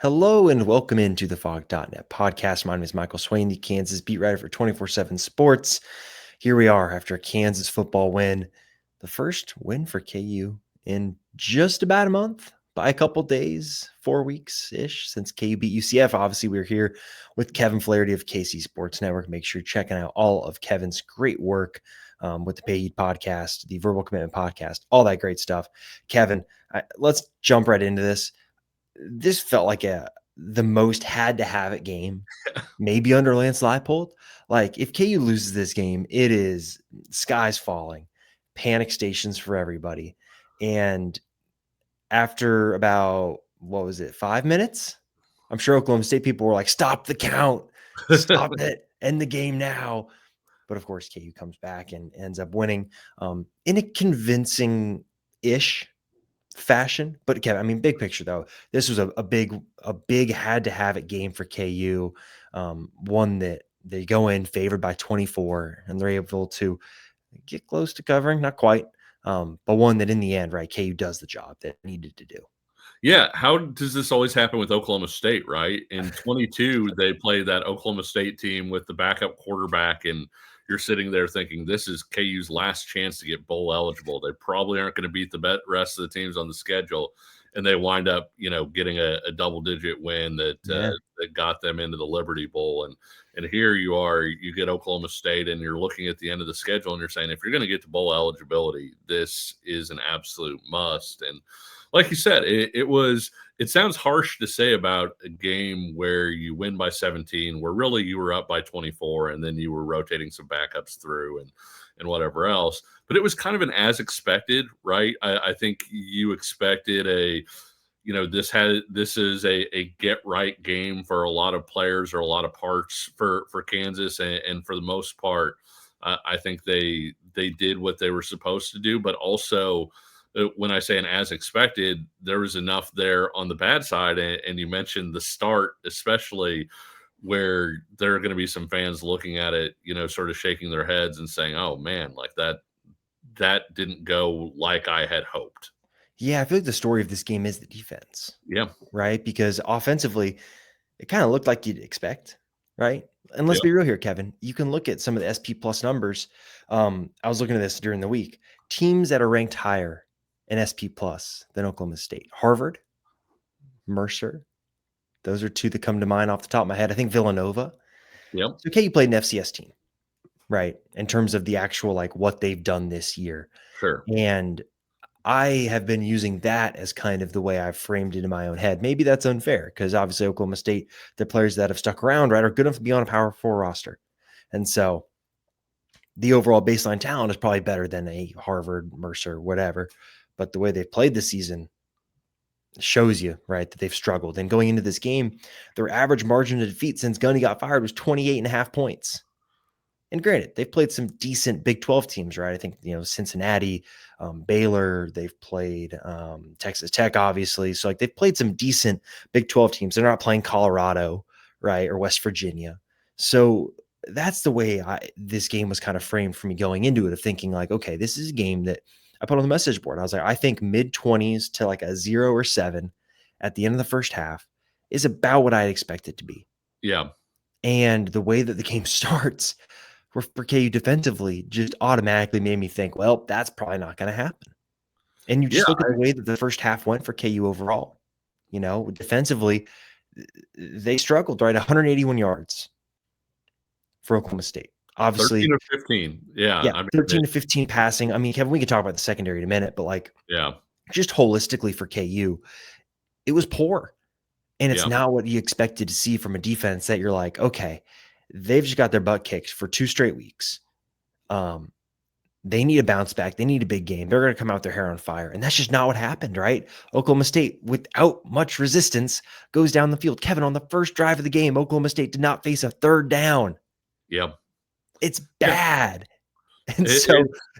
Hello and welcome into the Fog.net podcast. My name is Michael Swain, the Kansas beat writer for 24/7 Sports. Here we are after a Kansas football win, the first win for KU in just about a month, by a couple days, 4 weeks-ish since KU beat UCF. Obviously, we're here with Kevin Flaherty of KC Sports Network. Make sure you're checking out all of Kevin's great work with the Pay podcast, the Verbal Commitment podcast, all that great stuff. Kevin, let's jump right into this. This felt like the most had to have it game, maybe under Lance Leipold. Like if KU loses this game, it is skies falling, panic stations for everybody. And after about what was it, 5 minutes? I'm sure Oklahoma State people were like, "Stop the count, stop it, end the game now." But of course, KU comes back and ends up winning in a convincing-ish fashion. But Kevin, I mean, big picture though, this was a big had to have it game for KU. One that they go in favored by 24 and they're able to get close to covering, not quite. But one that in the end, right, KU does the job that it needed to do. Yeah, how does this always happen with Oklahoma State, right? In 22, they played that Oklahoma State team with the backup quarterback, and you're sitting there thinking this is KU's last chance to get bowl eligible. They probably aren't going to beat the rest of the teams on the schedule, and they wind up, getting a double-digit win that got them into the Liberty Bowl. And here you are, you get Oklahoma State, and you're looking at the end of the schedule, and you're saying if you're going to get to bowl eligibility, this is an absolute must. And like you said, it sounds harsh to say about a game where you win by 17, where really you were up by 24, and then you were rotating some backups through and whatever else. But it was kind of an as expected, right? I think you expected this is a get right game for a lot of players or a lot of parts for Kansas, and for the most part, I think they did what they were supposed to do, but also when I say an as expected, there was enough there on the bad side. And you mentioned the start, especially where there are going to be some fans looking at it, sort of shaking their heads and saying, oh man, like that didn't go like I had hoped. Yeah, I feel like the story of this game is the defense. Yeah. Right. Because offensively, it kind of looked like you'd expect. Right. And let's be real here, Kevin. You can look at some of the SP plus numbers. I was looking at this during the week. Teams that are ranked higher in SP plus than Oklahoma State: Harvard, Mercer. Those are two that come to mind off the top of my head. I think Villanova. Yep. So KU played an FCS team, right? In terms of the actual, like, what they've done this year. Sure. And I have been using that as kind of the way I've framed it in my own head. Maybe that's unfair because obviously Oklahoma State, the players that have stuck around, right, are good enough to be on a Power 4 roster. And so the overall baseline talent is probably better than a Harvard, Mercer, whatever. But the way they've played this season shows you, right, that they've struggled. And going into this game, their average margin of defeat since Gunny got fired was 28.5 points. And granted, they've played some decent Big 12 teams, right? I think, Cincinnati, Baylor, they've played Texas Tech, obviously. So, like, they've played some decent Big 12 teams. They're not playing Colorado, right, or West Virginia. So that's the way this game was kind of framed for me going into it, of thinking like, okay, this is a game that I put on the message board. I was like, I think mid-20s to like a 0 or 7 at the end of the first half is about what I expect it to be. Yeah. And the way that the game starts for KU defensively just automatically made me think, well, that's probably not going to happen. And you just look at the way that the first half went for KU overall. Defensively, they struggled, right? 181 yards for Oklahoma State. Obviously, 13 or 15. Yeah. Yeah, 13 to 15 passing. I mean, Kevin, we can talk about the secondary in a minute, but like, just holistically for KU, it was poor. And it's not what you expected to see from a defense that you're like, okay, they've just got their butt kicked for 2 straight weeks. They need a bounce back. They need a big game. They're going to come out with their hair on fire. And that's just not what happened, right? Oklahoma State, without much resistance, goes down the field. Kevin, on the first drive of the game, Oklahoma State did not face a third down. Yep. It's bad. And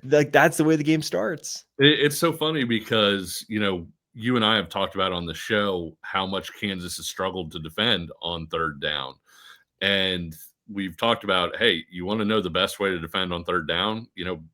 that's the way the game starts. It's so funny because, you and I have talked about on the show how much Kansas has struggled to defend on third down. And we've talked about, hey, you want to know the best way to defend on third down?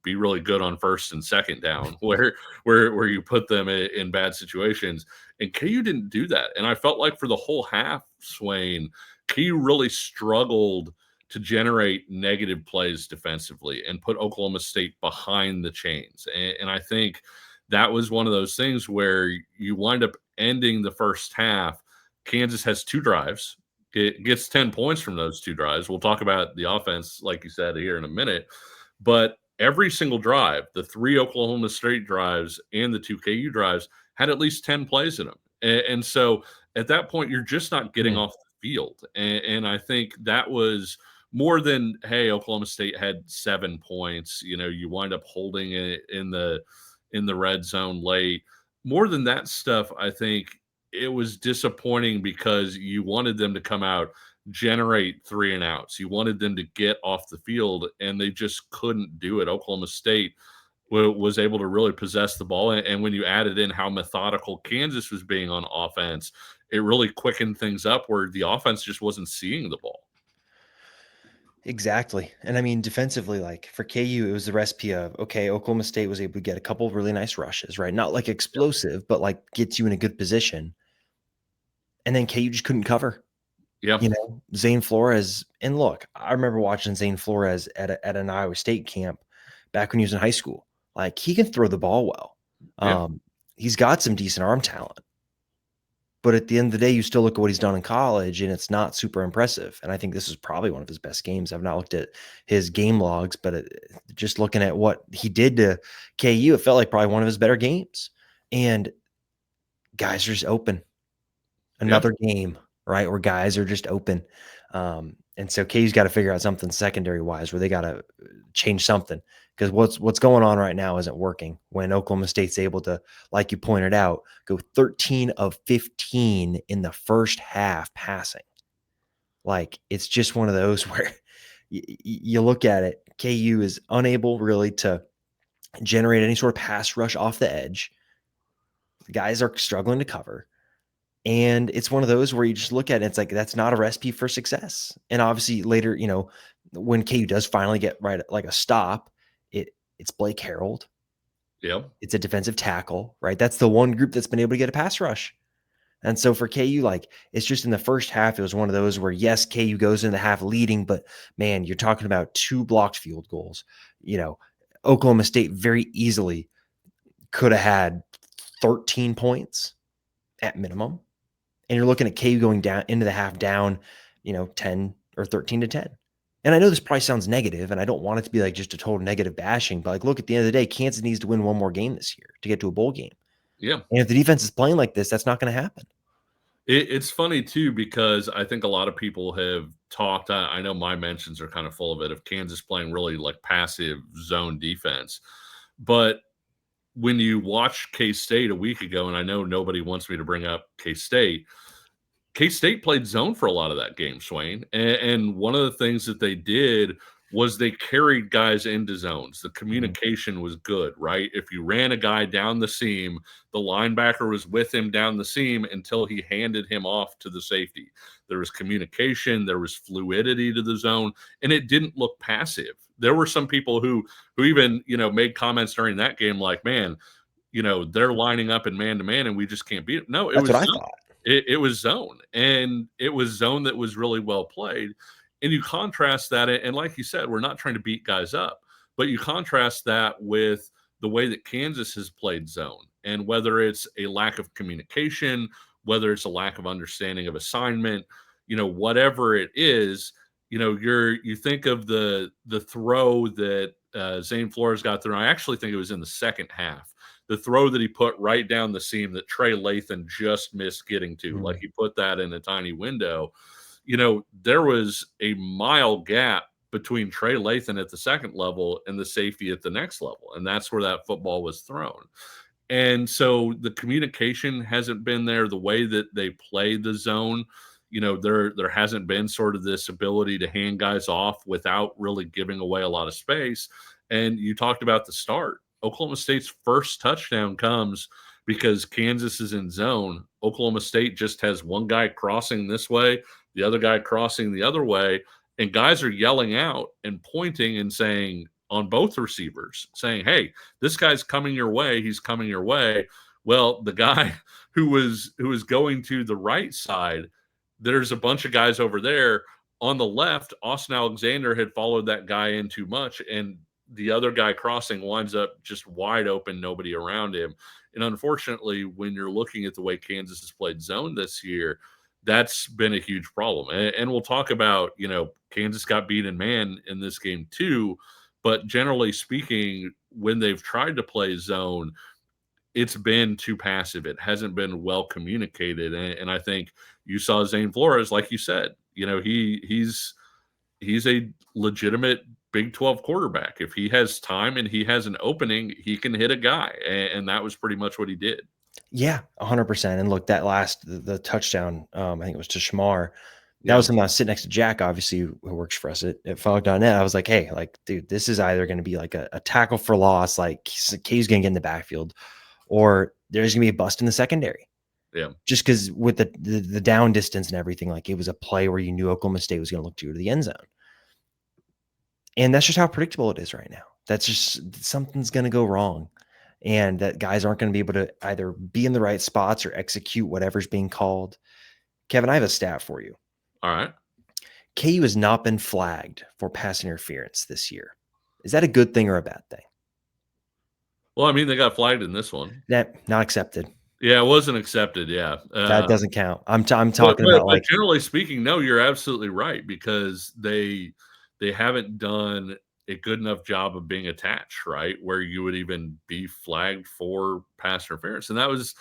Be really good on first and second down, where you put them in bad situations. And KU didn't do that. And I felt like for the whole half, Swain, KU really struggled to generate negative plays defensively and put Oklahoma State behind the chains. And I think that was one of those things where you wind up ending the first half. Kansas has 2 drives. It gets 10 points from those 2 drives. We'll talk about the offense, like you said, here in a minute. But every single drive, the 3 Oklahoma State drives and the 2 KU drives, had at least 10 plays in them. And so at that point, you're just not getting off the field. And I think that was more than, hey, Oklahoma State had 7 points. You wind up holding it in the red zone late. More than that stuff, I think it was disappointing because you wanted them to come out, generate 3 and outs. You wanted them to get off the field, and they just couldn't do it. Oklahoma State was able to really possess the ball. And when you added in how methodical Kansas was being on offense, it really quickened things up where the offense just wasn't seeing the ball. Exactly. And I mean, defensively, like for KU, it was the recipe of, okay, Oklahoma State was able to get a couple of really nice rushes, right? Not like explosive, but like gets you in a good position. And then KU just couldn't cover. Yeah. Zane Flores. And look, I remember watching Zane Flores at an Iowa State camp back when he was in high school. Like he can throw the ball well. Yeah. He's got some decent arm talent. But at the end of the day, you still look at what he's done in college, and it's not super impressive. And I think this is probably one of his best games. I've not looked at his game logs, but just looking at what he did to KU, it felt like probably one of his better games. And guys are just open. Another game, right, where guys are just open. And so KU's got to figure out something secondary-wise where they got to change something because what's going on right now isn't working when Oklahoma State's able to, like you pointed out, go 13 of 15 in the first half passing. Like, it's just one of those where you look at it, KU is unable really to generate any sort of pass rush off the edge. The guys are struggling to cover. And it's one of those where you just look at it, it's like that's not a recipe for success. And obviously later, when KU does finally get right like a stop, it's Blake Harold. Yeah. It's a defensive tackle, right? That's the one group that's been able to get a pass rush. And so for KU, like it's just in the first half, it was one of those where yes, KU goes in the half leading, but man, you're talking about 2 blocked field goals. Oklahoma State very easily could have had 13 points at minimum. And you're looking at KU going down into the half down, 10 or 13 to 10. And I know this probably sounds negative, and I don't want it to be like just a total negative bashing, but like, look, at the end of the day, Kansas needs to win one more game this year to get to a bowl game. Yeah. And if the defense is playing like this, that's not going to happen. It's funny too, because I think a lot of people have talked. I know my mentions are kind of full of it, of Kansas playing really like passive zone defense. But when you watch K-State a week ago, and I know nobody wants me to bring up K-State played zone for a lot of that game, Swain. And one of the things that they did was they carried guys into zones. The communication was good, right? If you ran a guy down the seam, the linebacker was with him down the seam until he handed him off to the safety. There was communication, there was fluidity to the zone, and it didn't look passive. There were some people who even, made comments during that game like, man, they're lining up in man-to-man and we just can't beat it. No, That's what I thought. It was zone, and it was zone that was really well played. And you contrast that, and like you said, we're not trying to beat guys up, but you contrast that with the way that Kansas has played zone, and whether it's a lack of communication, whether it's a lack of understanding of assignment, whatever it is, you think of the throw that Zane Flores got through. I actually think it was in the second half. The throw that he put right down the seam that Trey Lathan just missed getting to, like he put that in a tiny window. There was a mile gap between Trey Lathan at the second level and the safety at the next level. And that's where that football was thrown. And so the communication hasn't been there. The way that they play the zone, there hasn't been sort of this ability to hand guys off without really giving away a lot of space. And you talked about the start. Oklahoma State's first touchdown comes because Kansas is in zone. Oklahoma State just has one guy crossing this way, the other guy crossing the other way, and guys are yelling out and pointing and saying on both receivers, saying, hey, this guy's coming your way. He's coming your way. Well, the guy who was going to the right side, there's a bunch of guys over there. On the left, Austin Alexander had followed that guy in too much, and the other guy crossing winds up just wide open, nobody around him. And unfortunately, when you're looking at the way Kansas has played zone this year, that's been a huge problem. And we'll talk about, Kansas got beat in man in this game too. But generally speaking, when they've tried to play zone, it's been too passive. It hasn't been well communicated. And I think you saw Zane Flores, like you said, he's a legitimate Big 12 quarterback. If he has time and he has an opening, he can hit a guy. And that was pretty much what he did. Yeah, 100%. And look, that the touchdown, I think it was to Shamar. That Yeah. was something I was sitting next to Jack, obviously, who works for us at Fog.net. I was like, hey, like, dude, this is either going to be like a tackle for loss, like K's going to get in the backfield, or there's going to be a bust in the secondary. Yeah. Just because with the down distance and everything, like it was a play where you knew Oklahoma State was going to look to the end zone. And that's just how predictable it is right now. That's just something's going to go wrong. And that guys aren't going to be able to either be in the right spots or execute whatever's being called. Kevin, I have a stat for you. All right. KU has not been flagged for pass interference this year. Is that a good thing or a bad thing? Well, I mean, they got flagged in this one. That not accepted. Yeah, it wasn't accepted. Yeah. That doesn't count. I'm talking about like generally speaking, no, you're absolutely right, because they haven't done a good enough job of being attached, right? Where you would even be flagged for pass interference. And that was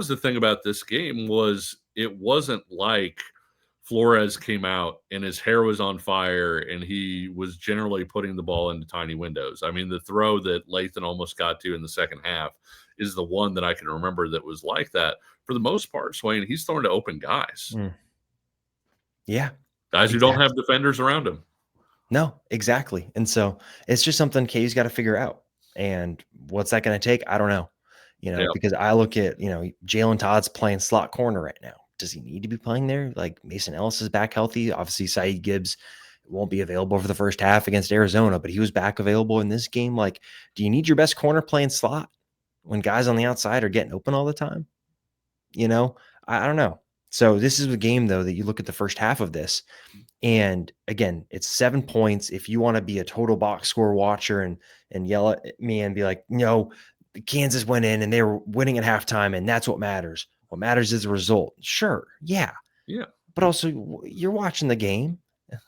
the thing about this game, was it wasn't like Flores came out and his hair was on fire and he was generally putting the ball into tiny windows. I mean, the throw that Lathan almost got to in the second half is the one that I can remember that was like that. For the most part, Swain, he's throwing to open guys. Yeah. Guys who don't have defenders around him. No, exactly. And so it's just something KU's got to figure out. And what's that going to take? I don't know. Because I look at, Jalen Todd's playing slot corner right now. Does he need to be playing there? Like Mason Ellis is back healthy. Obviously, Saeed Gibbs won't be available for the first half against Arizona, but he was back available in this game. Like, do you need your best corner playing slot when guys on the outside are getting open all the time? I don't know. So this is a game, though, that you look at the first half of this. And again, it's 7 points. If you want to be a total box score watcher and yell at me and be like, no, Kansas went in and they were winning at halftime, and that's what matters. What matters is the result. Sure. Yeah. Yeah. But also, you're watching the game.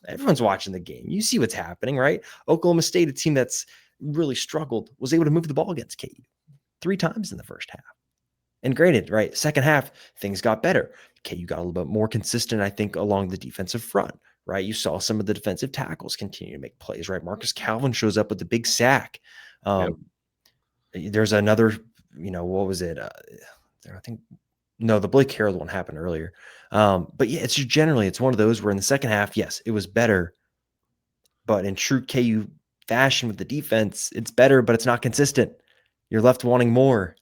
Everyone's watching the game. You see what's happening, right? Oklahoma State, a team that's really struggled, was able to move the ball against KU 3 times in the first half. And granted, right, second half, things got better. KU got a little bit more consistent, I think, along the defensive front, right? You saw some of the defensive tackles continue to make plays, right? Marcus Calvin shows up with the big sack. There's another, what was it? I think, no, the Blake Harold one happened earlier. But yeah, it's one of those where in the second half, yes, it was better. But in true KU fashion with the defense, it's better, but it's not consistent. You're left wanting more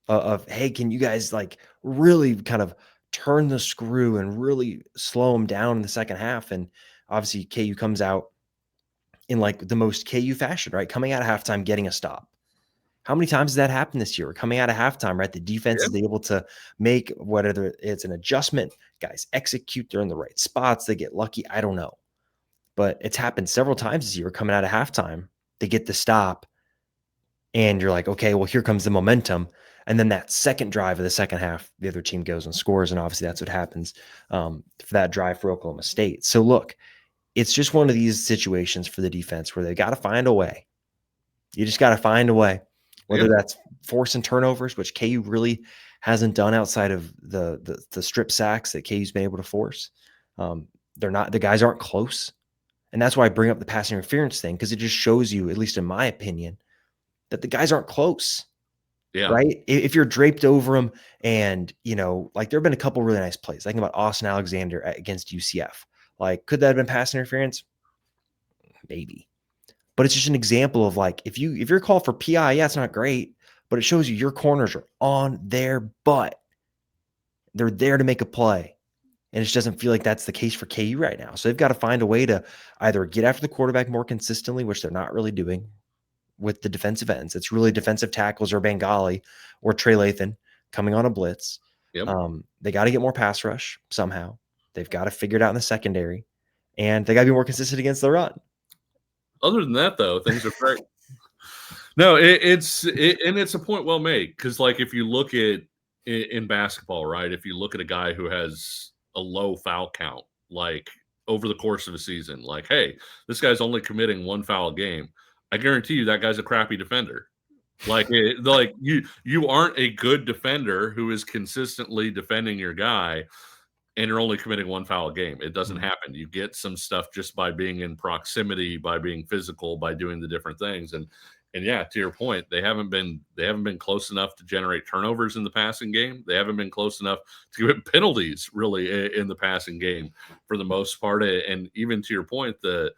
of, hey, can you guys like really kind of turn the screw and really slow them down in the second half? And obviously KU comes out in like the most KU fashion, right? Coming out of halftime, getting a stop. How many times has that happened this year? We're coming out of halftime, right? The defense is able to make, whether it's an adjustment, guys execute, they're in the right spots, they get lucky. I don't know. But it's happened several times this year. We're coming out of halftime, they get the stop, and you're like, okay, well, here comes the momentum. And then that second drive of the second half, the other team goes and scores. And obviously that's what happens for that drive for Oklahoma State. So look, it's just one of these situations for the defense where they got to find a way. You just got to find a way, whether that's forcing turnovers, which KU really hasn't done outside of the strip sacks that KU's been able to force. The guys aren't close. And that's why I bring up the pass interference thing, because it just shows you, at least in my opinion, that the guys aren't close. Yeah. Right. If you're draped over them and, like there have been a couple really nice plays. I think about Austin Alexander against UCF. Like, could that have been pass interference? Maybe. But it's just an example of like, if you're called for PI, yeah, it's not great, but it shows you your corners are on their butt. They're there to make a play. And it just doesn't feel like that's the case for KU right now. So they've got to find a way to either get after the quarterback more consistently, which they're not really doing with the defensive ends. It's really defensive tackles or Bengali or Trey Lathan coming on a blitz. Yep. They got to get more pass rush somehow. They've got to figure it out in the secondary, and they got to be more consistent against the run. Other than that, though, things are great. No, and it's a point well made, because like if you look at in basketball, right? If you look at a guy who has a low foul count, like over the course of a season, like, hey, this guy's only committing 1 foul a game. I guarantee you that guy's a crappy defender. Like you aren't a good defender who is consistently defending your guy, and you're only committing 1 foul a game. It doesn't happen. You get some stuff just by being in proximity, by being physical, by doing the different things. And yeah, to your point, they haven't been close enough to generate turnovers in the passing game. They haven't been close enough to commit penalties really in the passing game for the most part. And even to your point, the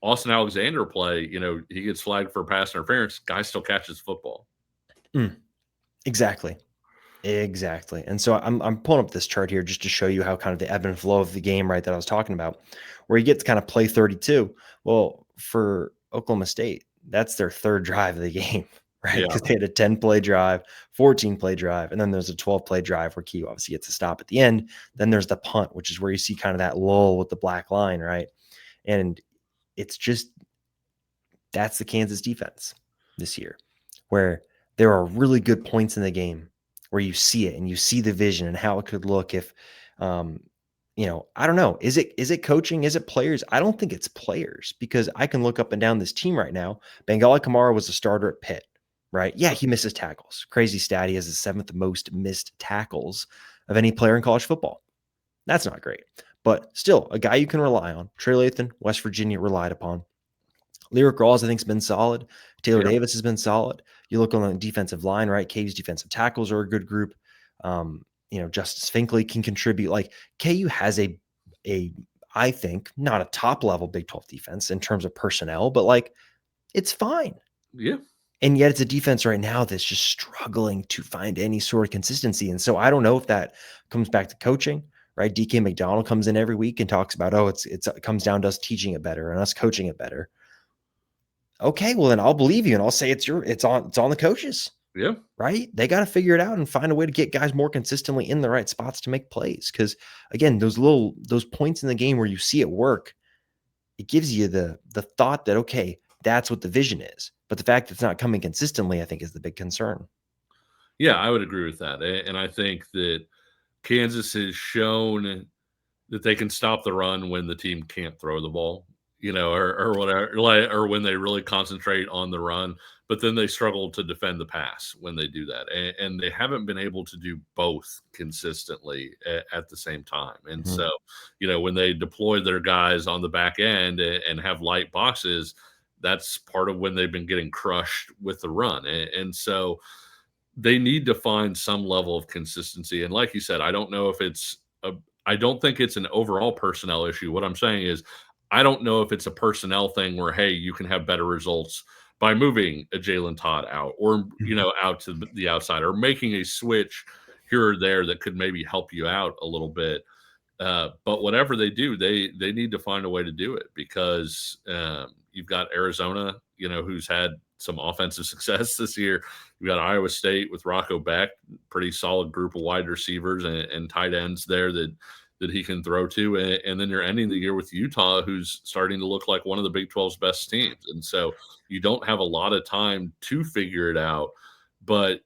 Austin Alexander play, he gets flagged for pass interference. Guy still catches football. Exactly. And so I'm pulling up this chart here just to show you how kind of the ebb and flow of the game, right, that I was talking about, where you get to kind of play 32. Well, for Oklahoma State, that's their third drive of the game, right? Because they had a 10-play drive, 14-play drive, and then there's a 12-play drive where KU obviously gets a stop at the end. Then there's the punt, which is where you see kind of that lull with the black line, right? And it's just that's the Kansas defense this year, where there are really good points in the game where you see it and you see the vision and how it could look if, I don't know. Is it coaching? Is it players? I don't think it's players, because I can look up and down this team right now. Bengali Kamara was a starter at Pitt, right? Yeah, he misses tackles. Crazy stat. He has the 7th most missed tackles of any player in college football. That's not great, but still a guy you can rely on. Trey Lathan, West Virginia, relied upon. Lyric Rawls, I think, has been solid. Taylor Davis has been solid. You look on the defensive line, right? KU's defensive tackles are a good group. Justice Finkley can contribute. Like, KU has a I think, not a top level Big 12 defense in terms of personnel, but like, it's fine. Yeah. And yet it's a defense right now that's just struggling to find any sort of consistency. And so I don't know if that comes back to coaching, right? DK McDonald comes in every week and talks about, it comes down to us teaching it better and us coaching it better. Okay, well then I'll believe you and I'll say it's on the coaches. Yeah. Right? They got to figure it out and find a way to get guys more consistently in the right spots to make plays. Because again, those points in the game where you see it work, it gives you the thought that, okay, that's what the vision is. But the fact that it's not coming consistently, I think, is the big concern. Yeah, I would agree with that. And I think that Kansas has shown that they can stop the run when the team can't throw the ball, or whatever, or when they really concentrate on the run, but then they struggle to defend the pass when they do that. And they haven't been able to do both consistently at the same time. And so, when they deploy their guys on the back end and have light boxes, that's part of when they've been getting crushed with the run. And so they need to find some level of consistency. And like you said, I don't know if I don't think it's an overall personnel issue. What I'm saying is, I don't know if it's a personnel thing where, hey, you can have better results by moving a Jalen Todd out or, out to the outside, or making a switch here or there that could maybe help you out a little bit. But whatever they do, they need to find a way to do it, because you've got Arizona, who's had some offensive success this year. You've got Iowa State with Rocco Beck, pretty solid group of wide receivers and tight ends there that he can throw to. And then you're ending the year with Utah, who's starting to look like one of the Big 12's best teams. And so you don't have a lot of time to figure it out. But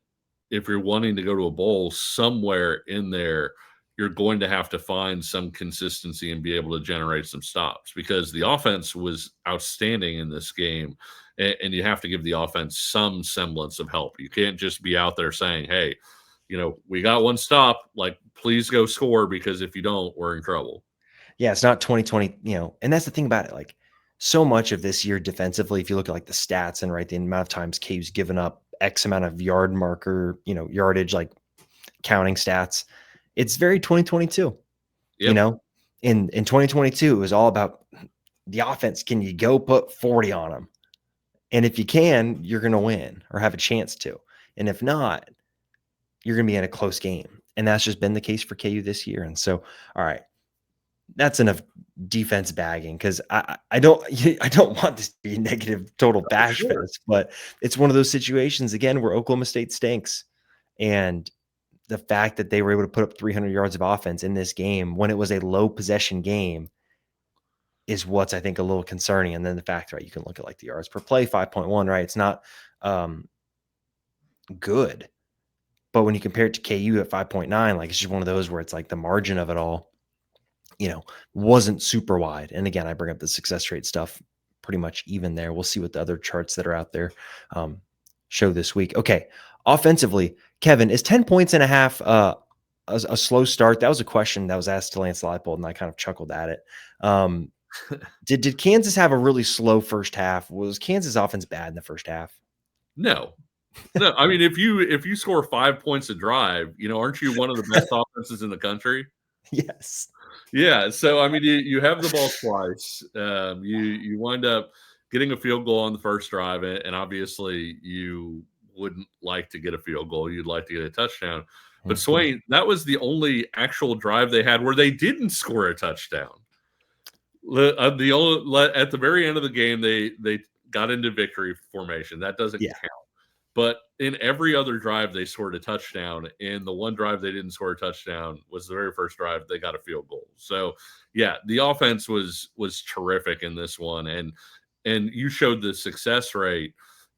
if you're wanting to go to a bowl, somewhere in there, you're going to have to find some consistency and be able to generate some stops, because the offense was outstanding in this game. And you have to give the offense some semblance of help. You can't just be out there saying, hey, we got one stop, like, please go score, because if you don't, we're in trouble. Yeah, it's not 2020, and that's the thing about it. Like, so much of this year defensively, if you look at like the stats and the amount of times KU's given up X amount of yard marker, yardage, like counting stats, it's very 2022. Yep. In 2022, it was all about the offense. Can you go put 40 on them? And if you can, you're going to win or have a chance to. And if not, you're going to be in a close game. And that's just been the case for KU this year. And so, all right, that's enough defense bagging, because I don't want this to be a negative total bash fest, but it's one of those situations again where Oklahoma State stinks. And the fact that they were able to put up 300 yards of offense in this game when it was a low possession game is what's, I think, a little concerning. And then the fact, right, you can look at like the yards per play, 5.1, right? It's not good. But when you compare it to KU at 5.9, like it's just one of those where it's like the margin of it all, wasn't super wide. And again, I bring up the success rate stuff pretty much even there. We'll see what the other charts that are out there show this week. Okay. Offensively, Kevin, is 10 points and a half a slow start? That was a question that was asked to Lance Leipold, and I kind of chuckled at it. Did Kansas have a really slow first half? Was Kansas offense bad in the first half? No. I mean, if you score 5 points a drive, aren't you one of the best offenses in the country? Yes. Yeah. So I mean, you have the ball twice. You wind up getting a field goal on the first drive, and obviously you wouldn't like to get a field goal. You'd like to get a touchdown. But Swain, that was the only actual drive they had where they didn't score a touchdown. At the very end of the game, they got into victory formation. That doesn't count. But in every other drive, they scored a touchdown. And the one drive they didn't score a touchdown was the very first drive they got a field goal. So, yeah, the offense was terrific in this one. And you showed the success rate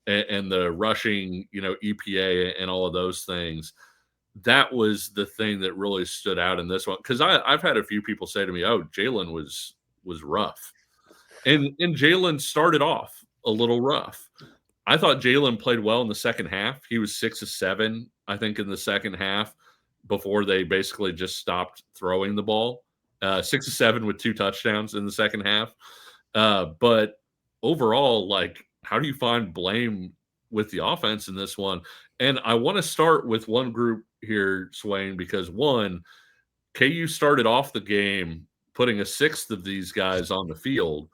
and the rushing, EPA and all of those things. That was the thing that really stood out in this one. Because I've had a few people say to me, "Oh, Jalen was rough," and Jalen started off a little rough. I thought Jalen played well in the second half. He was 6 of 7, I think, in the second half before they basically just stopped throwing the ball. 6 of 7 with 2 touchdowns in the second half. But overall, like, how do you find blame with the offense in this one? And I want to start with one group here, Swain, because one, KU started off the game putting a sixth of these guys on the field.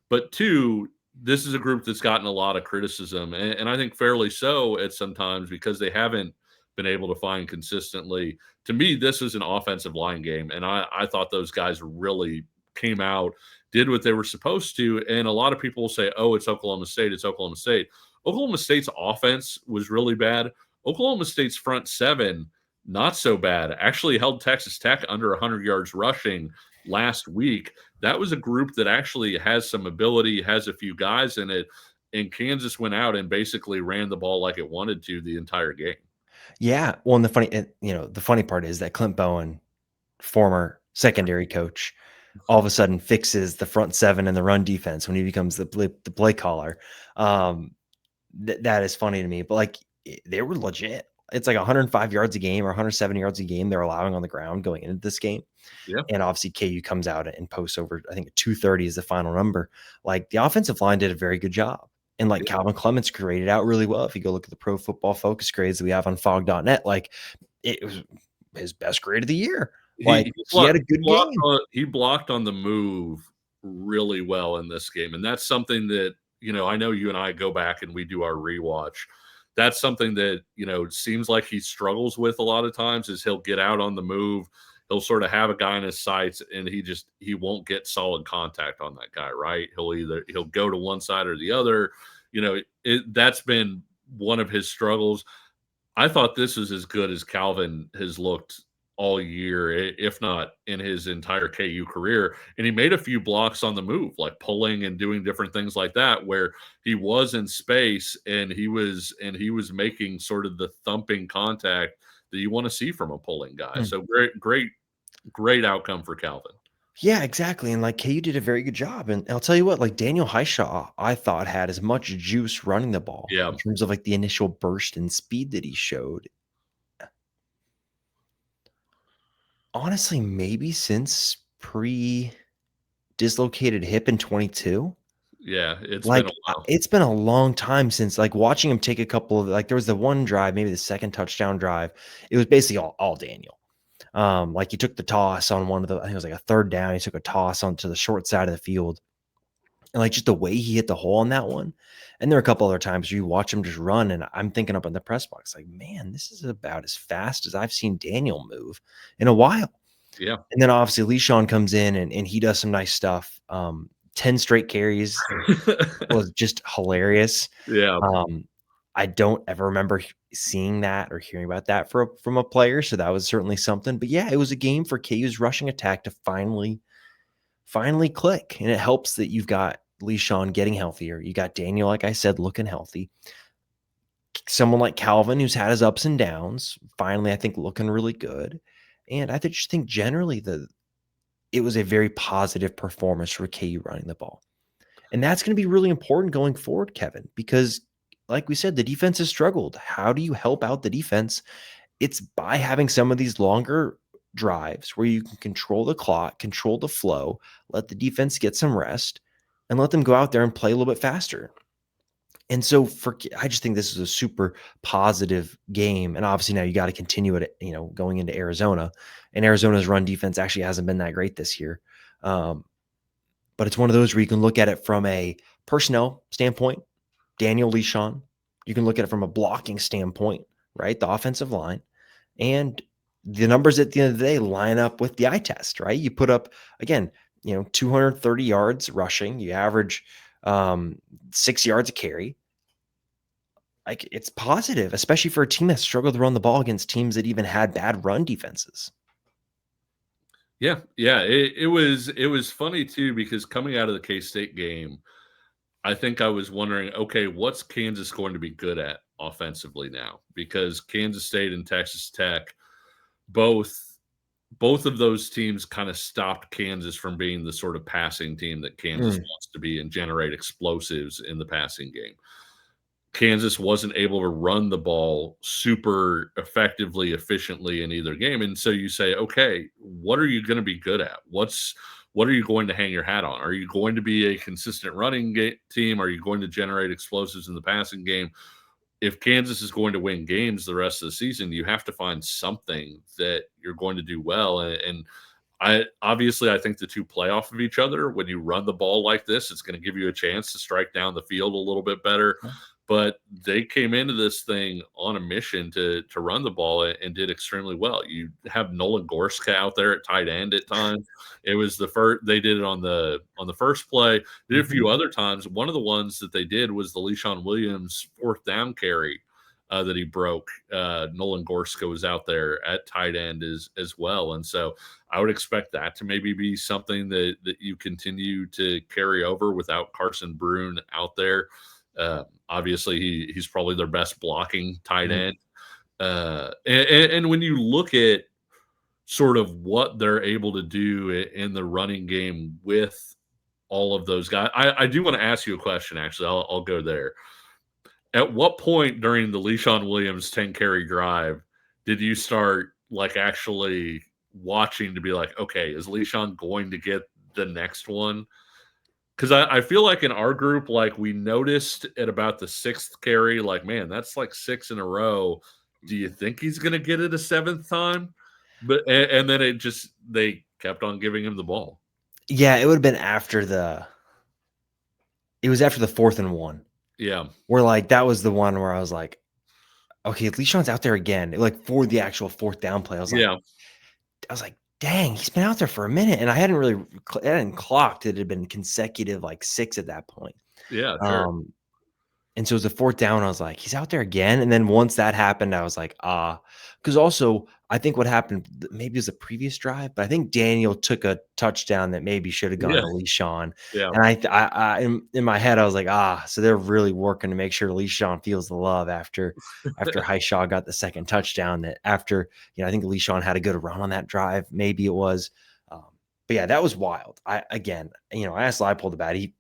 But two, this is a group that's gotten a lot of criticism, and I think fairly so at sometimes because they haven't been able to find consistently. To me, this is an offensive line game, and I thought those guys really came out, did what they were supposed to, and a lot of people will say, oh, it's Oklahoma State, it's Oklahoma State. Oklahoma State's offense was really bad. Oklahoma State's front seven, not so bad. Actually held Texas Tech under 100 yards rushing last week. That was a group that actually has some ability, has a few guys in it, and Kansas went out and basically ran the ball like it wanted to the entire game. Yeah. Well, and the funny part is that Clint Bowen, former secondary coach, all of a sudden fixes the front seven and the run defense when he becomes the play caller. That is funny to me, but like they were legit. It's like 105 yards a game or 170 yards a game they're allowing on the ground going into this game. Yeah. And obviously KU comes out and posts over, I think 230 is the final number. Like the offensive line did a very good job. And like Calvin Clements graded out really well. If you go look at the Pro Football Focus grades that we have on fog.net, like it was his best grade of the year. Like he had a good game. He blocked on the move really well in this game. And that's something that, I know you and I go back and we do our rewatch. That's something that, seems like he struggles with a lot of times is he'll get out on the move. He'll sort of have a guy in his sights and he won't get solid contact on that guy, right? He'll go to one side or the other. That's been one of his struggles. I thought this was as good as Calvin has looked all year, if not in his entire KU career. And he made a few blocks on the move, like pulling and doing different things like that, where he was in space and he was making sort of the thumping contact that you want to see from a pulling guy. So great outcome for Calvin. Yeah, exactly. And like KU did a very good job. And I'll tell you what, like Daniel Highshaw, I thought had as much juice running the ball in terms of like the initial burst and speed that he showed. Honestly, maybe since pre-dislocated hip in 22. Yeah, it's like been a while. It's been a long time since like watching him take a couple of like there was the one drive, maybe the second touchdown drive. It was basically all Daniel. Like he took the toss on one of the, I think it was like a third down. He took a toss onto the short side of the field. And like just the way he hit the hole on that one. And there are a couple other times where you watch him just run. And I'm thinking up in the press box, like, man, this is about as fast as I've seen Daniel move in a while. Yeah. And then obviously Le'Shawn comes in and he does some nice stuff. 10 straight carries was just hilarious. Yeah. I don't ever remember seeing that or hearing about that from a player, so that was certainly something. But yeah, it was a game for KU's rushing attack to finally click, and it helps that you've got Le'Shawn getting healthier. You got Daniel, like I said, looking healthy. Someone like Calvin, who's had his ups and downs, finally, I think, looking really good. And I just think generally it was a very positive performance for KU running the ball. And that's going to be really important going forward, Kevin, because like we said, the defense has struggled. How do you help out the defense? It's by having some of these longer drives where you can control the clock, control the flow, let the defense get some rest, and let them go out there and play a little bit faster. And so I just think this is a super positive game. And obviously now you got to continue it, going into Arizona. And Arizona's run defense actually hasn't been that great this year. But it's one of those where you can look at it from a personnel standpoint, Daniel Le'Shawn. You can look at it from a blocking standpoint, right? The offensive line. And the numbers at the end of the day line up with the eye test, right? You put up, again, 230 yards rushing. You average 6 yards a carry. Like, it's positive, especially for a team that struggled to run the ball against teams that even had bad run defenses. Yeah, yeah. It was funny too, because coming out of the K-State game, I think I was wondering, okay, what's Kansas going to be good at offensively now? Because Kansas State and Texas Tech, both of those teams kind of stopped Kansas from being the sort of passing team that Kansas wants to be and generate explosives in the passing game. Kansas wasn't able to run the ball super effectively, efficiently in either game. And so you say, okay, what are you going to be good at? What are you going to hang your hat on? Are you going to be a consistent running team? Are you going to generate explosives in the passing game? If Kansas is going to win games the rest of the season, you have to find something that you're going to do well. And I think the two play off of each other. When you run the ball like this, it's going to give you a chance to strike down the field a little bit better. But they came into this thing on a mission to run the ball and did extremely well. You have Nolan Gorska out there at tight end at times. It was the first they did it on the first play. Did a few other times. One of the ones that they did was the Le'Shawn Williams fourth down carry that he broke. Nolan Gorska was out there at tight end as well. And so I would expect that to maybe be something that you continue to carry over without Carson Brune out there. Obviously, he's probably their best blocking tight end. And when you look at sort of what they're able to do in the running game with all of those guys, I do want to ask you a question, actually. I'll go there. At what point during the Le'Shawn Williams 10 carry drive did you start actually watching to be like, okay, is Le'Shawn going to get the next one? Because I feel like in our group, we noticed at about the sixth carry, man, that's 6 in a row. Do you think he's going to get it a seventh time? But and then they kept on giving him the ball. Yeah, it would have been after it was after the 4th and 1. Yeah. Where that was the one where I was like, okay, Le'Shawn's out there again. For the actual 4th down play. I was like, dang, he's been out there for a minute. And I hadn't clocked it had been consecutive 6 at that point. Yeah, sure. And so it was a 4th down. I was like, he's out there again. And then once that happened, I was like, because also I think what happened, maybe it was a previous drive, but I think Daniel took a touchdown that maybe should have gone to Le'Shawn. Yeah. And I in my head, I was like, so they're really working to make sure Le'Shawn feels the love after Hishaw got the second touchdown. That after, I think Le'Shawn had a good run on that drive. Maybe it was. But yeah, that was wild. I asked Leipold about it.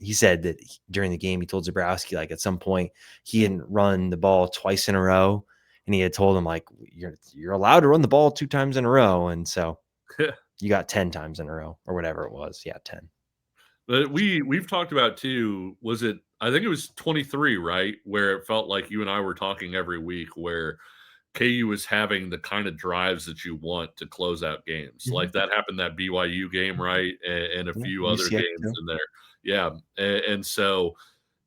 He said that during the game, he told Zabrowski, at some point he hadn't run the ball twice in a row. And he had told him, you're allowed to run the ball 2 times in a row. And so you got 10 times in a row or whatever it was. Yeah, 10. But we've talked about too, I think it was 23, right? Where it felt like you and I were talking every week where KU was having the kind of drives that you want to close out games. That happened that BYU game, right? And a few other UCF games in there. Yeah. And so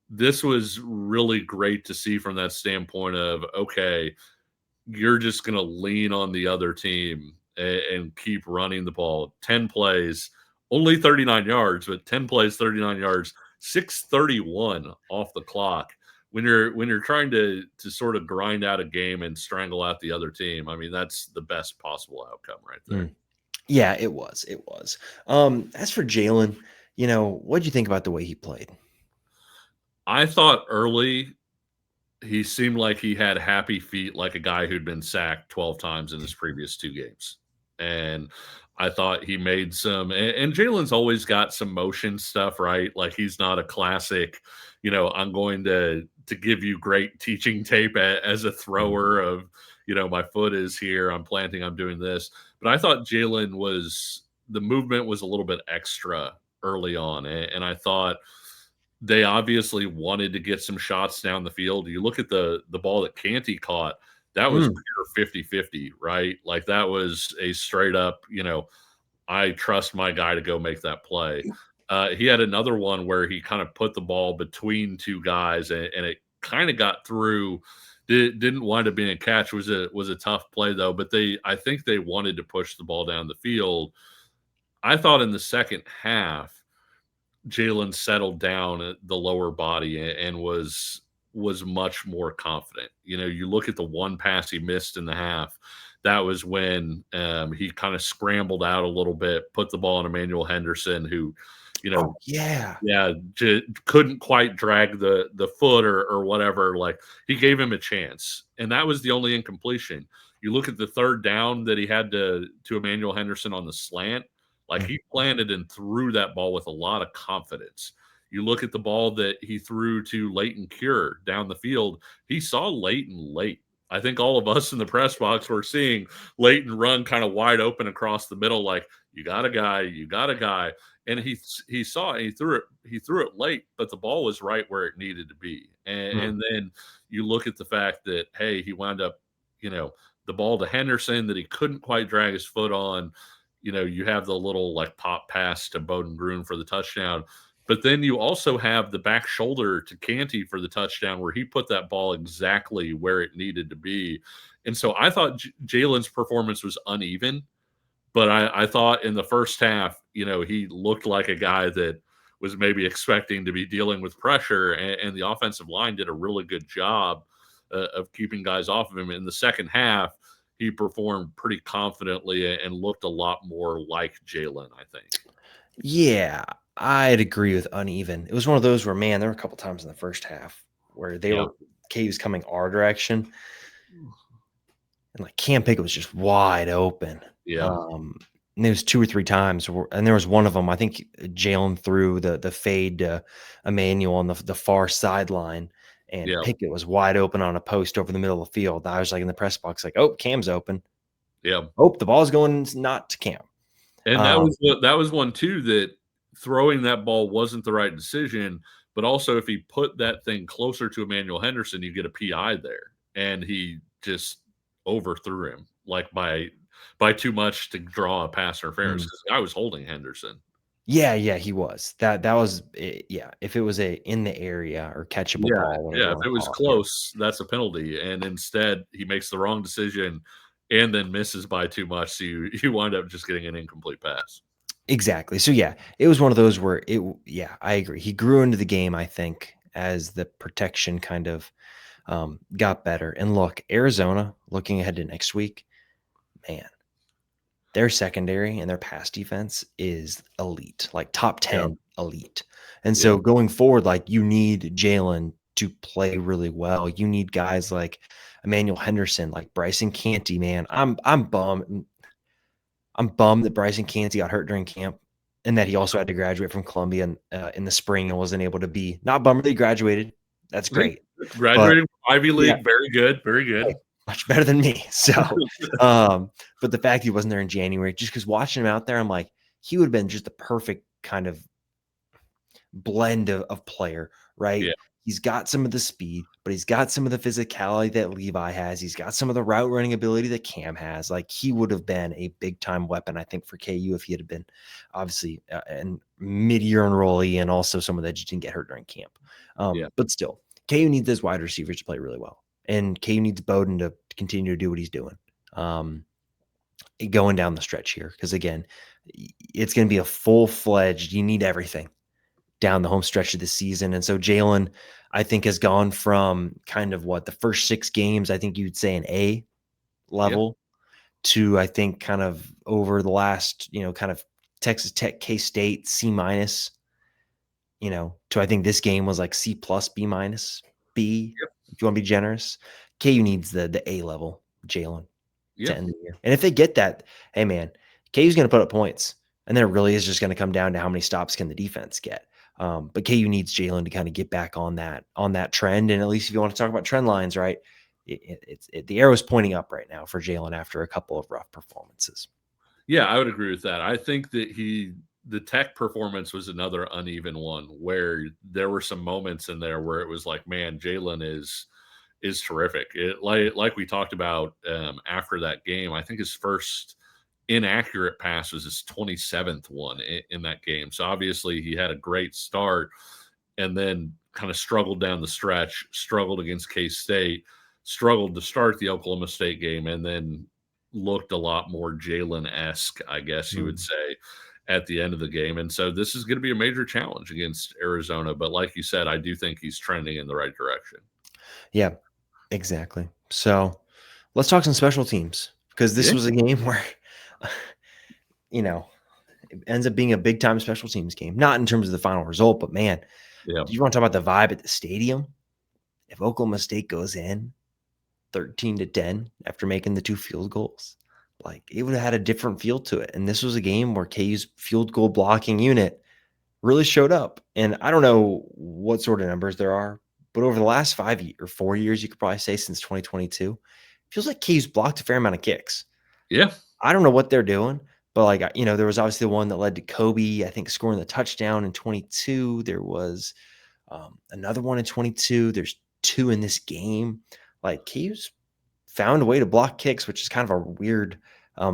this was really great to see from that standpoint of, okay, you're just going to lean on the other team and keep running the ball. 10 plays, only 39 yards, but 10 plays, 39 yards, 6:31 off the clock. when you're trying to sort of grind out a game and strangle out the other team, I mean, that's the best possible outcome right there. Yeah, it was. It was. As for Jalen, what'd you think about the way he played? I thought early he seemed like he had happy feet like a guy who'd been sacked 12 times in his previous 2 games. And I thought he made some and Jalen's always got some motion stuff, right? Like he's not a classic, I'm going to give you great teaching tape as a Mhm. thrower of, my foot is here, I'm planting, I'm doing this. But I thought Jalen was the movement was a little bit extra early on. And I thought they obviously wanted to get some shots down the field. You look at the ball that Canty caught, that was Mm, pure 50-50, right? Like that was a straight up, I trust my guy to go make that play. He had another one where he kind of put the ball between 2 guys and it kind of got through. Didn't wind up being a catch. Was a tough play though, but I think they wanted to push the ball down the field. I thought in the second half Jalen settled down at the lower body and was much more confident. You look at the one pass he missed in the half. That was when he kind of scrambled out a little bit, put the ball on Emmanuel Henderson, who, you oh, know, yeah. yeah, couldn't quite drag the foot or whatever. Like he gave him a chance, and that was the only incompletion. You look at the third down that he had to Emmanuel Henderson on the slant. Like Mm, he planted and threw that ball with a lot of confidence. You look at the ball that he threw to Leighton Cure down the field. He saw Leighton late. I think all of us in the press box were seeing Leighton run kind of wide open across the middle, like you got a guy, you got a guy, and he saw it, he threw it late, but the ball was right where it needed to be. And, mm. and then you look at the fact that hey, he wound up, you know, the ball to Henderson that he couldn't quite drag his foot on. You have the little like pop pass to Bowden Gruen for the touchdown. But then you also have the back shoulder to Canty for the touchdown where he put that ball exactly where it needed to be. And so I thought Jalen's performance was uneven, but I thought in the first half, he looked like a guy that was maybe expecting to be dealing with pressure, and the offensive line did a really good job of keeping guys off of him. In the second half, he performed pretty confidently and looked a lot more like Jalen, I think. Yeah, I'd agree with uneven. It was one of those where, man, there were a couple times in the first half where Yeah. KU was coming our direction, and like Cam Pickett was just wide open. Yeah. And there was 2 or 3 times, and there was one of them. I think Jalen threw the fade to Emmanuel on the far sideline, and Yeah. Pickett was wide open on a post over the middle of the field. I was like in the press box, like, "Oh, Cam's open. Yeah. Oh, the ball's going not to Cam." And Um, that was one too that throwing that ball wasn't the right decision, but also if he put that thing closer to Emmanuel Henderson, you get a PI there, and he just overthrew him like by too much to draw a pass interference mm. because the guy was holding Henderson. Yeah, he was. That was it, yeah. If it was a in the area or catchable Yeah, ball, whatever you yeah. If want it to was call it. Yeah, close, that's a penalty, and instead he makes the wrong decision and then misses by too much, so you wind up just getting an incomplete pass. exactly. So yeah, it was one of those where yeah, I agree. He grew into the game, I think, as the protection kind of got better. And look, Arizona, looking ahead to next week, man, their secondary and their pass defense is elite, like top Yeah, 10 elite. And yeah, so going forward, like you need Jalen to play really well. You need guys like Emmanuel Henderson, like Bryson Canty, man. I'm bummed. I'm bummed that Bryson Canty got hurt during camp and that he also had to graduate from Columbia in the spring and wasn't able to be. Not bummed that he graduated. That's yeah. great. But Graduating from Ivy yeah, League, very good, very hey, good. much better than me. So, but the fact he wasn't there in January, just because watching him out there, I'm like, he would have been just the perfect kind of blend of player, right? Yeah, He's got some of the speed, but he's got some of the physicality that Levi has. He's got some of the route running ability that Cam has. Like he would have been a big time weapon, I think, for KU if he had been obviously and mid-year enrollee and also someone that just didn't get hurt during camp. yeah, But still, KU needs those wide receivers to play really well, and KU needs Bowden to continue to do what he's doing. Going down the stretch here, because again, it's going to be a full-fledged. You need everything down the home stretch of the season. And so Jalen, I think has gone from kind of the first 6 games, I think you'd say an A Yeah. level to I think kind of over the last, kind of Texas Tech, K-State, C minus, to I think this game was like C plus, B minus, B, Yep. if you want to be generous. KU needs the A level Jalen to Yeah. end the year. And if they get that, hey man, KU's going to put up points. And then it really is just going to come down to how many stops can the defense get. But KU needs Jalen to kind of get back on that trend. And at least if you want to talk about trend lines, right? The arrow's pointing up right now for Jalen after a couple of rough performances. Yeah, I would agree with that. I think that the Tech performance was another uneven one where there were some moments in there where it was like, man, Jalen is terrific. Like we talked about after that game. I think his first inaccurate pass was his 27th one in that game. So obviously he had a great start and then kind of struggled down the stretch, struggled against K-State, struggled to start the Oklahoma State game, and then looked a lot more Jalen-esque, I guess you would Mm. say, at the end of the game. And so this is going to be a major challenge against Arizona. But like you said, I do think he's trending in the right direction. Yeah, exactly. So let's talk some special teams because this Yeah. was a game where, it ends up being a big time special teams game. Not in terms of the final result, but man, Yeah. do you want to talk about the vibe at the stadium? If Oklahoma State goes in 13-10 after making the 2 field goals, like it would have had a different feel to it. And this was a game where KU's field goal blocking unit really showed up. And I don't know what sort of numbers there are, but over the last 4 years, you could probably say since 2022, feels like KU's blocked a fair amount of kicks. Yeah. I don't know what they're doing, but there was obviously the one that led to Kobe, I think, scoring the touchdown in 22. There was another one in 22. There's 2 in this game. Like KU's found a way to block kicks, which is kind of a weird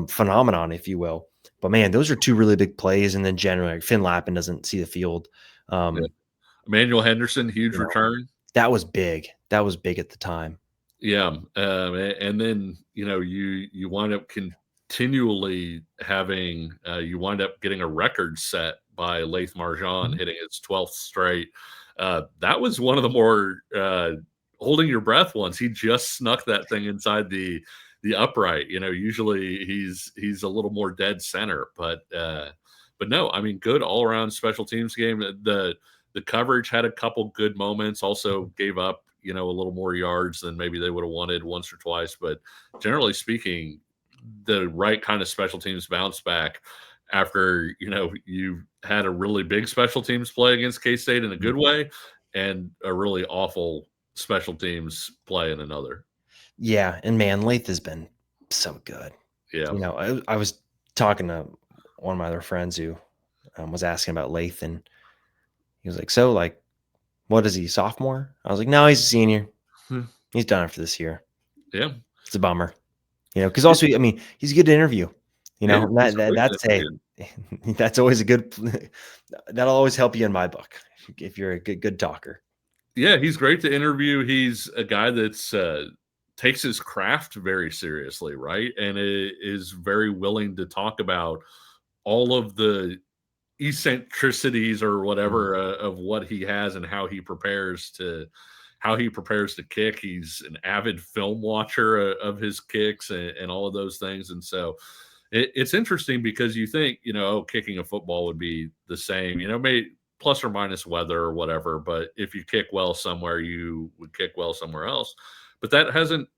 phenomenon, if you will. But man, those are 2 really big plays. And then generally, like Finn Lappin doesn't see the field. Yeah. Um, Emmanuel Henderson, huge you know, return. that was big. That was big at the time. Yeah, and then you wind up continually having you wind up getting a record set by Laith Marjan Mhm. hitting his 12th straight. That was one of the more holding your breath ones. He just snuck that thing inside the upright. Usually he's a little more dead center, but no, I mean, good all around special teams game. The coverage had a couple good moments. Also gave up a little more yards than maybe they would have wanted once or twice. But generally speaking, the right kind of special teams bounce back after, you had a really big special teams play against K-State in a good way and a really awful special teams play in another. Yeah, and man, Lath has been so good. Yeah. I was talking to one of my other friends who was asking about Lath, and he was like, "So, like, what is he, sophomore?" I was like, "No, he's a senior. Hmm. He's done after this year." Yeah. It's a bummer, because also, I mean, he's good to interview. Yeah. And He's great at that's it. that's always a good. That'll always help you in my book if you're a good talker. Yeah, he's great to interview. He's a guy that's takes his craft very seriously, right? And is very willing to talk about all of the eccentricities or Mm. whatever of what he has and how he prepares to kick. He's an avid film watcher of his kicks and all of those things. And so it's interesting because you think, kicking a football would be the same, maybe plus or minus weather or whatever. But if you kick well somewhere, you would kick well somewhere else. But that hasn't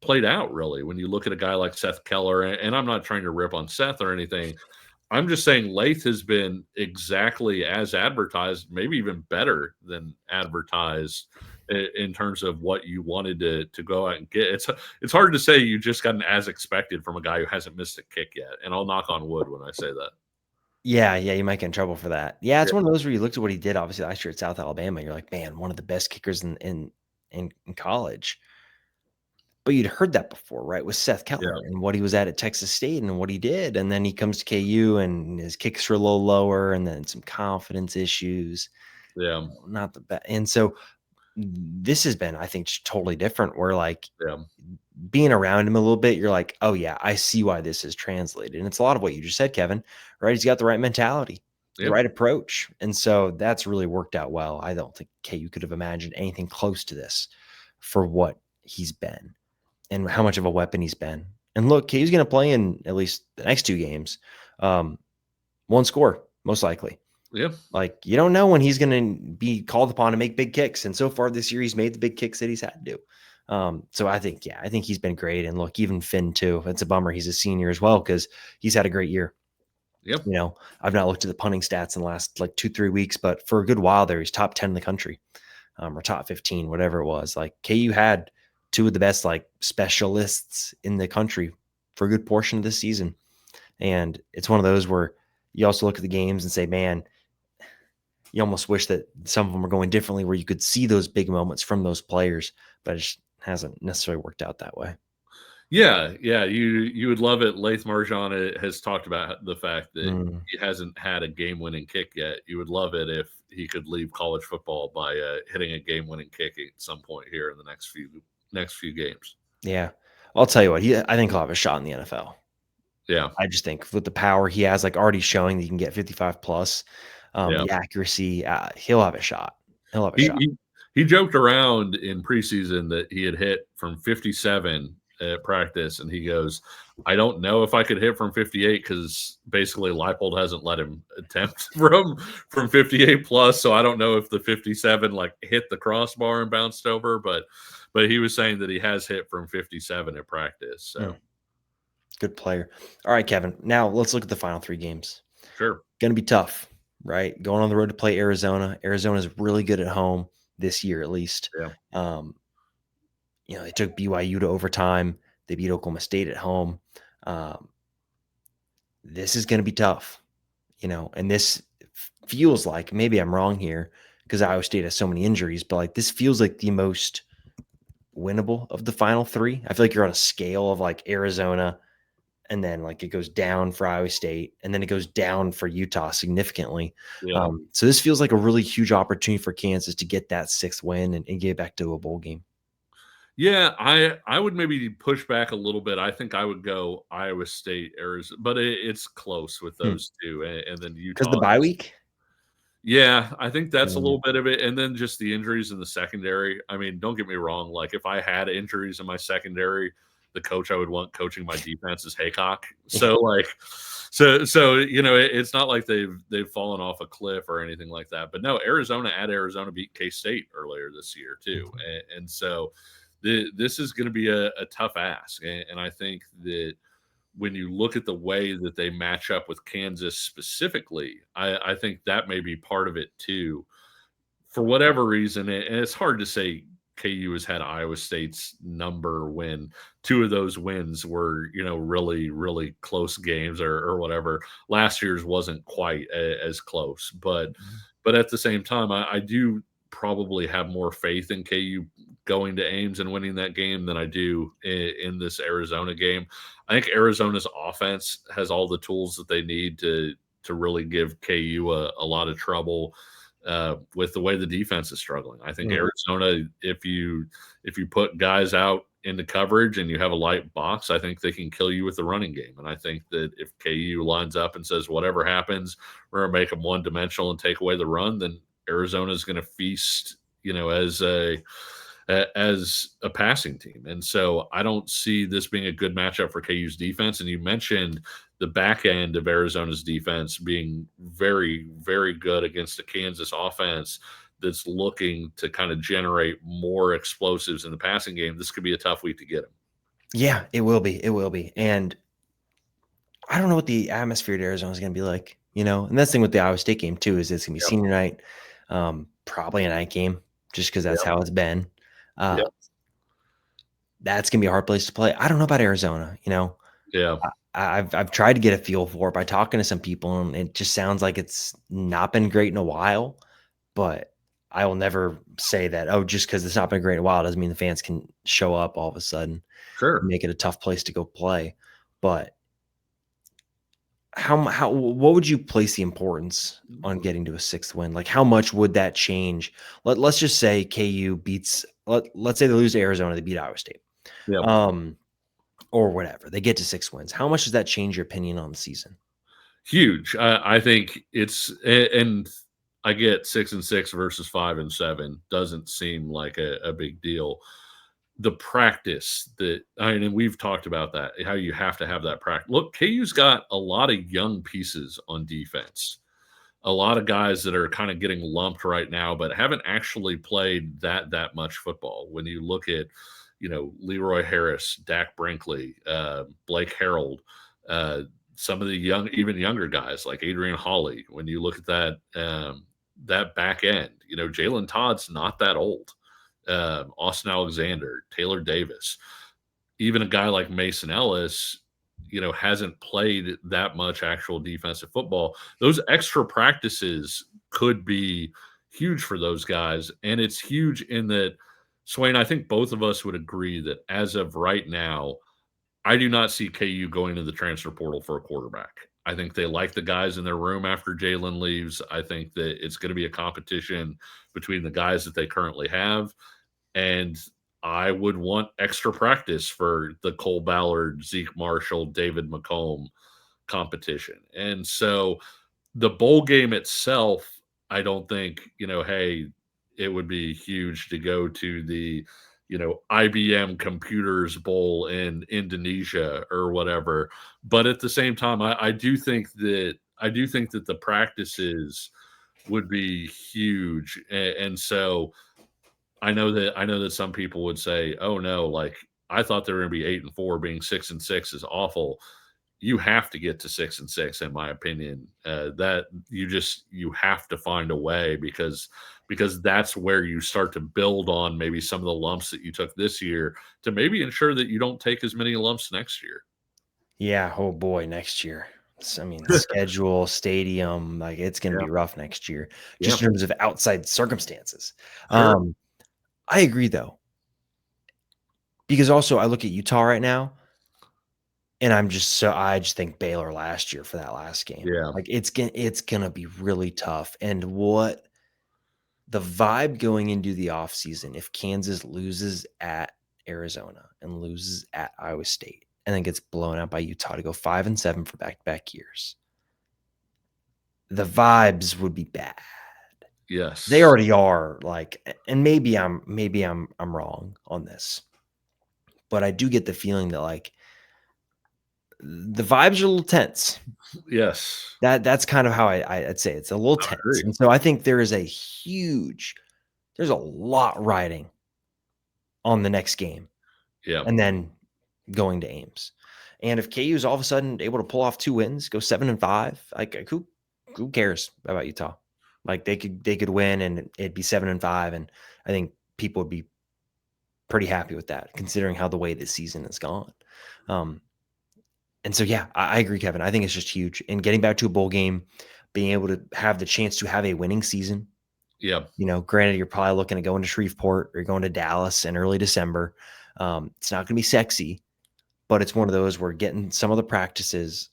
played out really when you look at a guy like Seth Keller. And I'm not trying to rip on Seth or anything. I'm just saying Lath has been exactly as advertised, maybe even better than advertised in terms of what you wanted to go out and get. It's hard to say you just got an as expected from a guy who hasn't missed a kick yet. And I'll knock on wood when I say that. Yeah, you might get in trouble for that. Yeah, it's Yeah, one of those where you looked at what he did, obviously, last year at South Alabama, you're like, "Man, one of the best kickers in college." But you'd heard that before, right, with Seth yeah, Keller and what he was at Texas State and what he did, and then he comes to KU and his kicks are a little lower and then some confidence issues, yeah, not the best. And so this has been, I think, just totally different where, like, yeah, being around him a little bit, you're like, "Oh, yeah, I see why this is translated." And it's a lot of what you just said, Kevin, right? He's got the right mentality. the Yeah. right approach. And so that's really worked out well. I don't think KU could have imagined anything close to this for what he's been and how much of a weapon he's been. And look, KU's going to play in at least the next 2 games. One score, most likely. Yeah. Like, you don't know when he's going to be called upon to make big kicks. And so far this year, he's made the big kicks that he's had to do. So I think he's been great. And look, even Finn too. It's a bummer he's a senior as well because he's had a great year. Yep. You know, I've not looked at the punting stats in the last like 2-3 weeks, but for a good while there, he's top 10 in the country, or top 15, whatever it was. Like KU had 2 of the best like specialists in the country for a good portion of this season. And it's one of those where you also look at the games and say, man, you almost wish that some of them were going differently where you could see those big moments from those players, but it just hasn't necessarily worked out that way. Yeah, yeah, you would love it. Laith Marjan has talked about the fact that he hasn't had a game-winning kick yet. You would love it if he could leave college football by hitting a game-winning kick at some point here in the next few games. Yeah. I'll tell you what, I think he'll have a shot in the NFL. Yeah. I just think with the power he has, like already showing that he can get 55 plus, Yeah. the accuracy, he'll have a shot. He'll have a He shot. he joked around in preseason that he had hit from 57 at practice, and he goes, "I don't know if I could hit from 58 because basically Leipold hasn't let him attempt from 58 plus. So I don't know if the 57 like hit the crossbar and bounced over, but he was saying that he has hit from 57 at practice. So Good player. All right, Kevin. Now let's look at the final 3 games. sure, Going to be tough, right? Going on the road to play Arizona. Arizona is really good at home this year, at least. yeah, They took BYU to overtime. They beat Oklahoma State at home. This is going to be tough, and this feels like, maybe I'm wrong here because Iowa State has so many injuries, but like this feels like the most winnable of the final 3. I feel like you're on a scale of like Arizona, and then like it goes down for Iowa State, and then it goes down for Utah significantly. yeah. So this feels like a really huge opportunity for Kansas to get that 6th win and get back to a bowl game. Yeah, I would maybe push back a little bit. I think I would go Iowa State, Arizona, but it's close with those 2, and then Because the Utah bye has. week. Yeah, I think that's a Mm, little bit of it, and then just the injuries in the secondary. I mean, don't get me wrong, like, if I had injuries in my secondary, the coach I would want coaching my defense is Haycock. So, like it's not like they've fallen off a cliff or anything like that. But no, Arizona beat K-State earlier this year too, and so this is gonna be a tough ask, and I think that when you look at the way that they match up with Kansas specifically, I think that may be part of it too. For whatever reason, and it's hard to say KU has had Iowa State's number when 2 of those wins were, really, really close games or whatever. Last year's wasn't quite as close, but at the same time, I do probably have more faith in KU going to Ames and winning that game than I do in this Arizona game. I think Arizona's offense has all the tools that they need to really give KU a lot of trouble with the way the defense is struggling. I think mm, Arizona, if you put guys out into coverage and you have a light box, I think they can kill you with the running game. And I think that if KU lines up and says whatever happens, we're gonna make them one dimensional and take away the run, then Arizona is going to feast, as a passing team. And so I don't see this being a good matchup for KU's defense. And you mentioned the back end of Arizona's defense being very, very good against a Kansas offense that's looking to kind of generate more explosives in the passing game. This could be a tough week to get them. Yeah, it will be. It will be. And I don't know what the atmosphere at Arizona is going to be like, and that's the thing with the Iowa State game too, is it's going to be Yep. senior night, probably a night game just because that's Yep. how it's been. Uh, Yep. that's going to be a hard place to play. I don't know about Arizona, Yeah. I've tried to get a feel for it by talking to some people, and it just sounds like it's not been great in a while. But I will never say that, just because it's not been great in a while doesn't mean the fans can show up all of a sudden and Sure. make it a tough place to go play. But what would you place the importance on getting to a 6th win? Like, how much would that change? Let's just say KU beats. Let's say they lose to Arizona, they beat Iowa State. Yeah. Or whatever. They get to 6 wins. How much does that change your opinion on the season? Huge. I think it's and I get 6-6 versus 5-7 doesn't seem like a big deal. The practice that I mean, and we've talked about that, how you have to have that practice. Look, KU's got a lot of young pieces on defense. A lot of guys that are kind of getting lumped right now, but haven't actually played that much football. When you look at, Leroy Harris, Dak Brinkley, Blake Harold, uh, some of the even younger guys like Adrian Hawley. When you look at that back end, Jalen Todd's not that old. Austin Alexander, Taylor Davis, even a guy like Mason Ellis, hasn't played that much actual defensive football. Those extra practices could be huge for those guys. And it's huge in that, Swain, I think both of us would agree that as of right now, I do not see KU going to the transfer portal for a quarterback. I think they like the guys in their room after Jalen leaves. I think that it's going to be a competition between the guys that they currently have. And I would want extra practice for the Cole Ballard, Zeke Marshall, David McComb competition. And so the bowl game itself, I don't think, hey, it would be huge to go to the, IBM Computers Bowl in Indonesia or whatever. But at the same time, I do think that the practices would be huge. And so I know that some people would say, "Oh no, like I thought they were going to be 8-4, being 6-6 is awful." You have to get to 6-6, in my opinion. That you have to find a way because that's where you start to build on maybe some of the lumps that you took this year to maybe ensure that you don't take as many lumps next year. Yeah. Oh boy, next year. I mean, schedule, stadium, like it's going to Yeah, be rough next year, yeah, just in terms of outside circumstances. sure, I agree though, because also I look at Utah right now, and I just think Baylor last year for that last game, yeah, like it's gonna be really tough. And what the vibe going into the offseason, if Kansas loses at Arizona and loses at Iowa State and then gets blown out by Utah to go 5-7 for back-to-back years, the vibes would be bad. They yes, already are, like, and maybe I'm wrong on this, but I do get the feeling that like the vibes are a little tense. yes. That's kind of how I'd say it's a little I tense, agree. and so I think there's a lot riding on the next game, Yeah, and then going to Ames. And if KU is all of a sudden able to pull off 2 wins, go 7-5, like who cares about Utah? Like they could win and it'd be 7-5, and I think people would be pretty happy with that considering how the way this season has gone. Um, and so yeah, I agree, Kevin. I think it's just huge. And getting back to a bowl game, being able to have the chance to have a winning season. yeah. Granted, you're probably looking to go into Shreveport or going to Dallas in early December. It's not going to be sexy, but it's one of those where getting some of the practices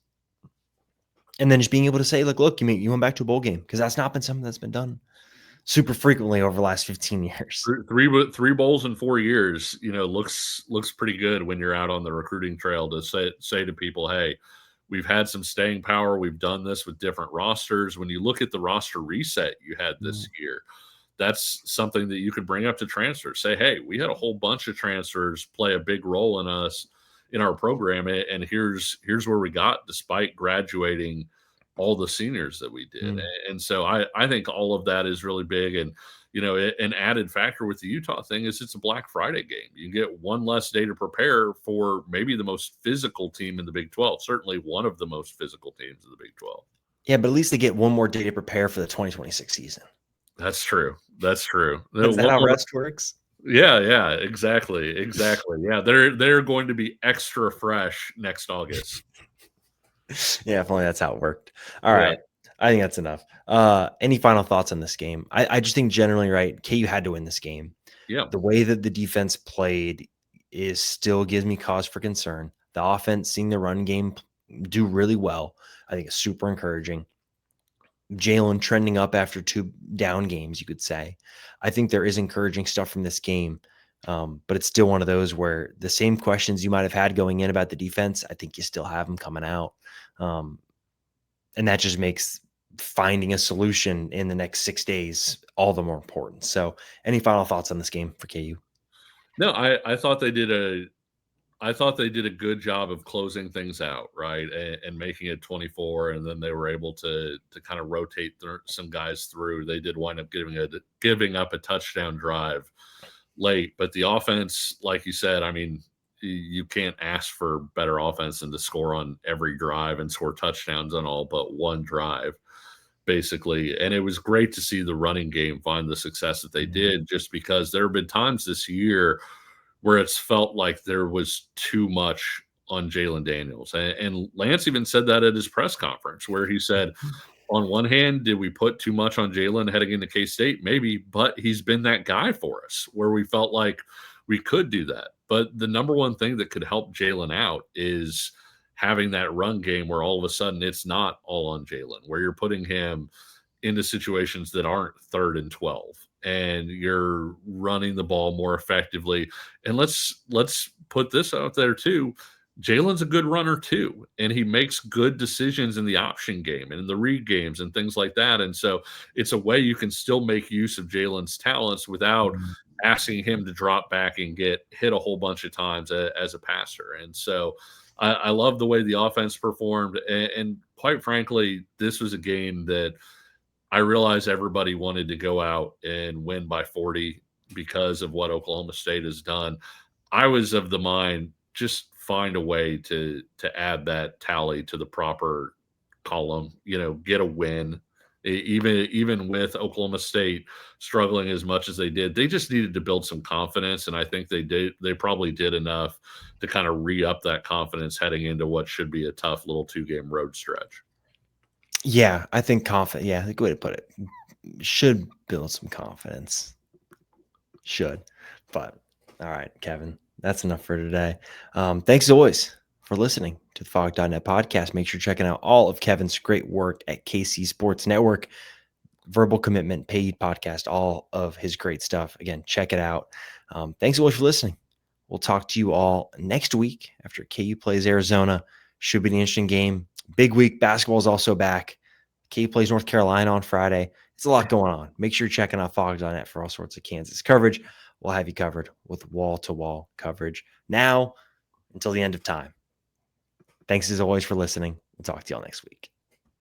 and then just being able to say, look, you went back to a bowl game, because that's not been something that's been done super frequently over the last 15 years. Three bowls in 4 years, looks pretty good when you're out on the recruiting trail to say to people, hey, we've had some staying power. We've done this with different rosters. When you look at the roster reset you had Mm, this year, that's something that you could bring up to transfers. Say, hey, we had a whole bunch of transfers play a big role in our program, and here's where we got despite graduating all the seniors that we did. mm. And so I think all of that is really big. And an added factor with the Utah thing is it's a Black Friday game. You get one less day to prepare for maybe the most physical team in the Big 12, certainly one of the most physical teams in the Big 12. Yeah, but at least they get one more day to prepare for the 2026 season. That's true. That's true. Is that how rest works? Yeah, yeah, exactly, exactly. Yeah, they're going to be extra fresh next August. Yeah, if only that's how it worked. All Yeah, right. I think that's enough. Any final thoughts on this game? I just think generally, right, KU had to win this game. yeah, The way that the defense played is still gives me cause for concern. The offense, seeing the run game do really well, I think is super encouraging. Jalen trending up after 2 down games, you could say. I think there is encouraging stuff from this game, but it's still one of those where the same questions you might have had going in about the defense, I think you still have them coming out. Um, And that just makes finding a solution in the next 6 days all the more important. So, any final thoughts on this game for KU? No, I thought they did a good job of closing things out, right, and making it 24, and then they were able to kind of rotate some guys through. They did wind up giving up a touchdown drive late, but the offense, like you said, I mean, you can't ask for better offense than to score on every drive and score touchdowns on all but one drive, basically. And it was great to see the running game find the success that they did, just because there have been times this year where it's felt like there was too much on Jalen Daniels. And Lance even said that at his press conference, where he said, on one hand, did we put too much on Jalen heading into K-State? Maybe, but he's been that guy for us where we felt like we could do that. But the number one thing that could help Jalen out is having that run game where all of a sudden it's not all on Jalen, where you're putting him into situations that aren't 3rd and 12 and you're running the ball more effectively. And let's put this out there too. Jalen's a good runner too, and he makes good decisions in the option game and in the read games and things like that. And so it's a way you can still make use of Jalen's talents without asking him to drop back and get hit a whole bunch of times as a passer. And so I love the way the offense performed. And quite frankly, this was a game that I realize everybody wanted to go out and win by 40 because of what Oklahoma State has done. I was of the mind, just find a way to add that tally to the proper column, get a win. Even with Oklahoma State struggling as much as they did, they just needed to build some confidence, and I think they probably did enough to kind of re-up that confidence heading into what should be a tough little 2-game road stretch. Yeah, I think confident. Yeah, good way to put it. Should build some confidence. Should. But all right, Kevin, that's enough for today. Thanks as always for listening to the Fog.net podcast. Make sure you're checking out all of Kevin's great work at KC Sports Network, Verbal Commitment, Paid Podcast, all of his great stuff. Again, check it out. Thanks as always for listening. We'll talk to you all next week after KU plays Arizona. Should be an interesting game. Big week. Basketball is also back. KU plays North Carolina on Friday. It's a lot going on. Make sure you're checking out Fog.net for all sorts of Kansas coverage. We'll have you covered with wall-to-wall coverage now until the end of time. Thanks as always for listening. We'll talk to you all next week.